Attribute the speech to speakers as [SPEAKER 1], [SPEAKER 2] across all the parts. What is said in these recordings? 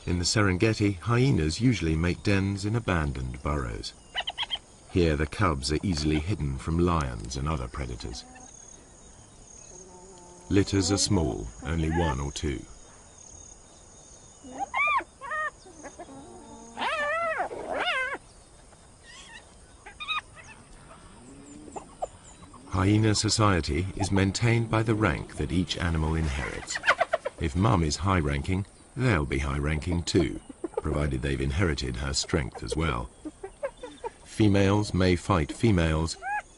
[SPEAKER 1] In the Serengeti, hyenas usually make dens in abandoned burrows. Here the cubs are easily hidden from lions and other predators. Litters are small, only 1 or 2. Hyena society is maintained by the rank that each animal inherits. If mum is high-ranking, they'll be high-ranking too, provided they've inherited her strength as well. Females may fight females,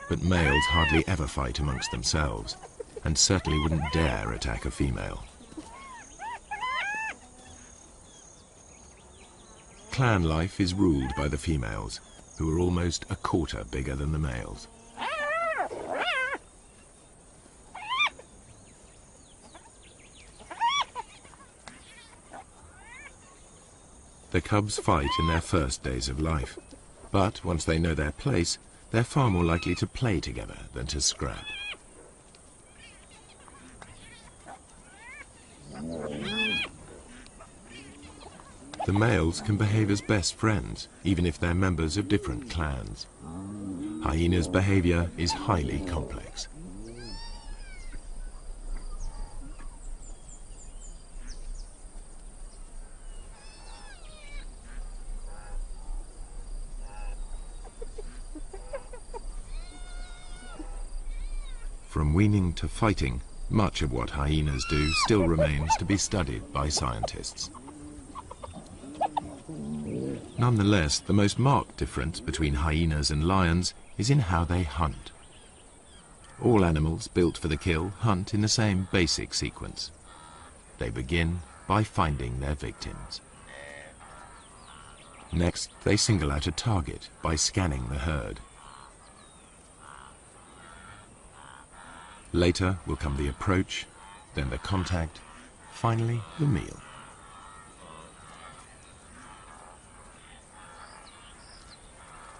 [SPEAKER 1] but males hardly ever fight amongst themselves, and certainly wouldn't dare attack a female. Clan life is ruled by the females, who are almost a quarter bigger than the males. The cubs fight in their first days of life, but once they know their place, they're far more likely to play together than to scrap. The males can behave as best friends, even if they're members of different clans. Hyena's behavior is highly complex. From weaning to fighting, much of what hyenas do still remains to be studied by scientists. Nonetheless, the most marked difference between hyenas and lions is in how they hunt. All animals built for the kill hunt in the same basic sequence. They begin by finding their victims. Next, they single out a target by scanning the herd. Later will come the approach, then the contact, finally the meal.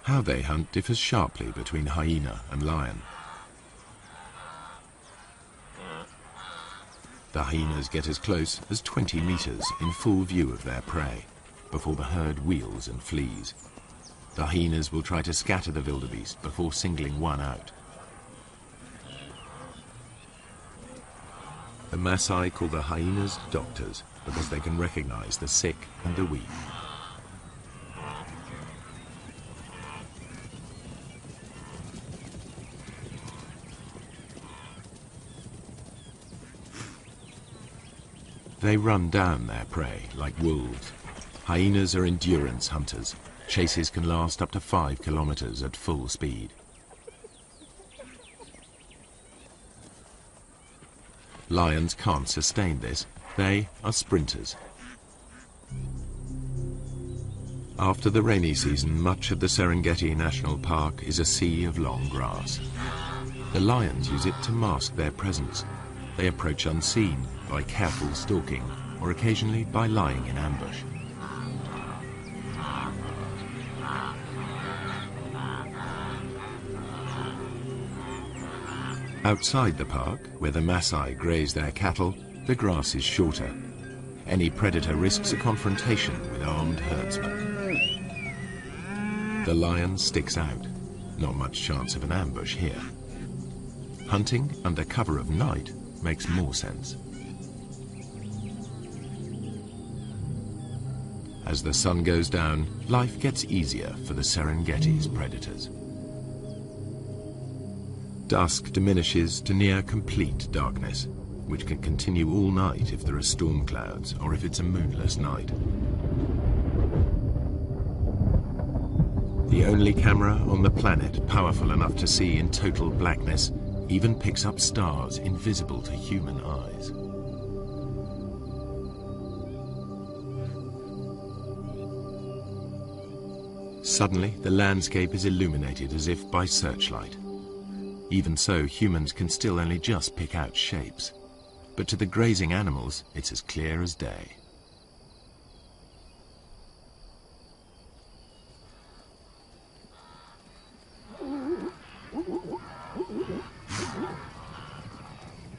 [SPEAKER 1] How they hunt differs sharply between hyena and lion. The hyenas get as close as 20 meters in full view of their prey before the herd wheels and flees. The hyenas will try to scatter the wildebeest before singling one out. The Maasai call the hyenas doctors because they can recognize the sick and the weak. They run down their prey like wolves. Hyenas are endurance hunters. Chases can last up to 5 kilometers at full speed. Lions can't sustain this. They are sprinters. After the rainy season, much of the Serengeti National Park is a sea of long grass. The lions use it to mask their presence. They approach unseen by careful stalking, or occasionally by lying in ambush. Outside the park, where the Maasai graze their cattle, the grass is shorter. Any predator risks a confrontation with armed herdsmen. The lion sticks out. Not much chance of an ambush here. Hunting under cover of night makes more sense. As the sun goes down, life gets easier for the Serengeti's predators. Dusk diminishes to near complete darkness, which can continue all night if there are storm clouds or if it's a moonless night. The only camera on the planet powerful enough to see in total blackness even picks up stars invisible to human eyes. Suddenly, the landscape is illuminated as if by searchlight. Even so, humans can still only just pick out shapes. But to the grazing animals, it's as clear as day.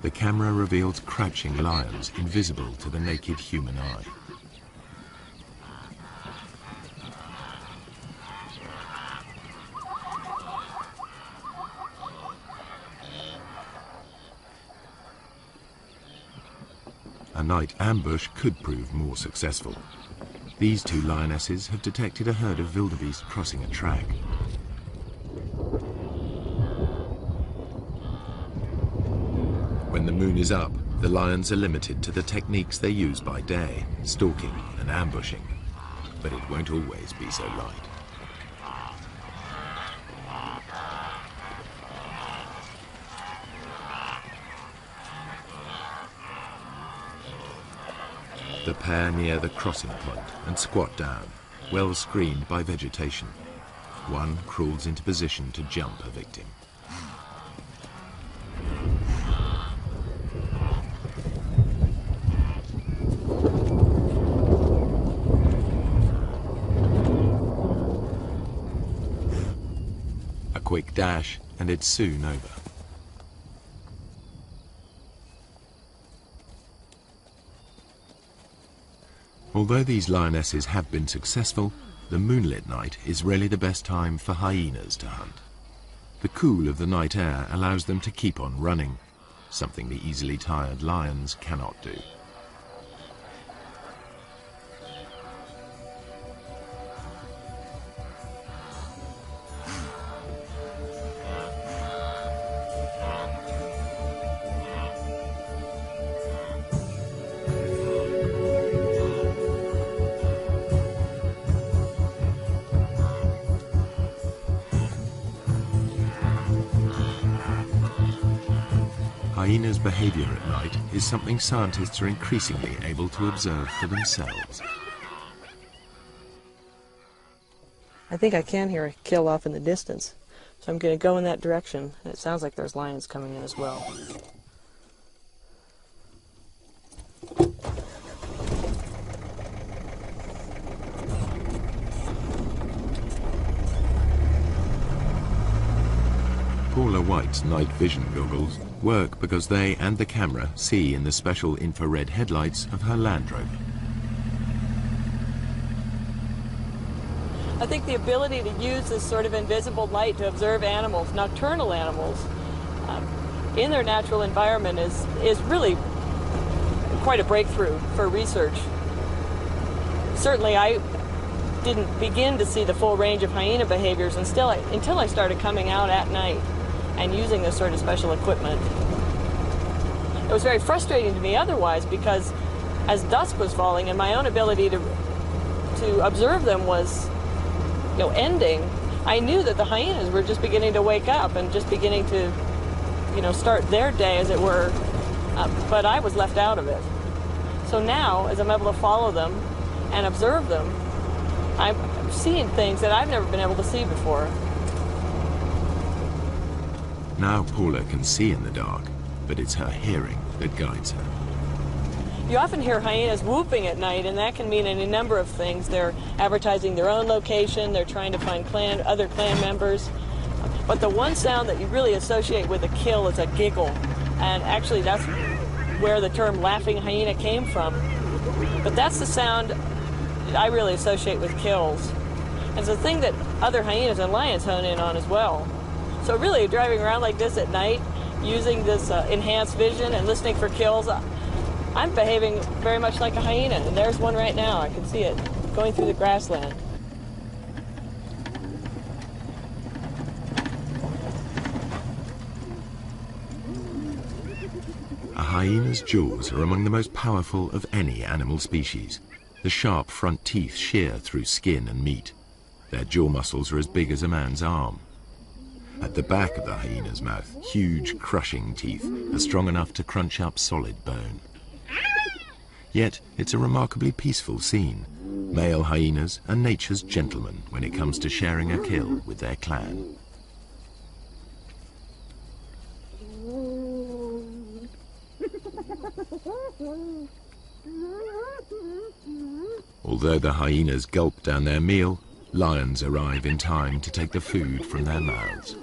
[SPEAKER 1] The camera reveals crouching lions invisible to the naked human eye. A night ambush could prove more successful. These two lionesses have detected a herd of wildebeest crossing a track. When the moon is up, the lions are limited to the techniques they use by day, stalking and ambushing. But it won't always be so light. The pair near the crossing point and squat down, well screened by vegetation. One crawls into position to jump a victim. A quick dash and it's soon over. Although these lionesses have been successful, the moonlit night is really the best time for hyenas to hunt. The cool of the night air allows them to keep on running, something the easily tired lions cannot do. Hyenas' behavior at night is something scientists are increasingly able to observe for themselves.
[SPEAKER 2] I think I can hear a kill off in the distance, so I'm going to go in that direction. And it sounds like there's lions coming in as well.
[SPEAKER 1] Paula White's night vision goggles work because they and the camera see in the special infrared headlights of her Land Rover.
[SPEAKER 2] I think the ability to use this sort of invisible light to observe animals, nocturnal animals, in their natural environment is really quite a breakthrough for research. Certainly I didn't begin to see the full range of hyena behaviors until I started coming out at night and using this sort of special equipment. It was very frustrating to me otherwise, because as dusk was falling and my own ability to observe them was, ending, I knew that the hyenas were just beginning to wake up and just beginning to, start their day, as it were, but I was left out of it. So now, as I'm able to follow them and observe them, I'm seeing things that I've never been able to see before.
[SPEAKER 1] Now Paula can see in the dark, but it's her hearing that guides her.
[SPEAKER 2] You often hear hyenas whooping at night, and that can mean any number of things. They're advertising their own location, they're trying to find other clan members. But the one sound that you really associate with a kill is a giggle. And actually that's where the term laughing hyena came from. But that's the sound that I really associate with kills. And it's a thing that other hyenas and lions hone in on as well. So really, driving around like this at night, using this enhanced vision and listening for kills, I'm behaving very much like a hyena. And there's one right now. I can see it going through the grassland.
[SPEAKER 1] A hyena's jaws are among the most powerful of any animal species. The sharp front teeth shear through skin and meat. Their jaw muscles are as big as a man's arm. At the back of the hyena's mouth, huge crushing teeth are strong enough to crunch up solid bone. Yet it's a remarkably peaceful scene. Male hyenas are nature's gentlemen when it comes to sharing a kill with their clan. Although the hyenas gulp down their meal, lions arrive in time to take the food from their mouths.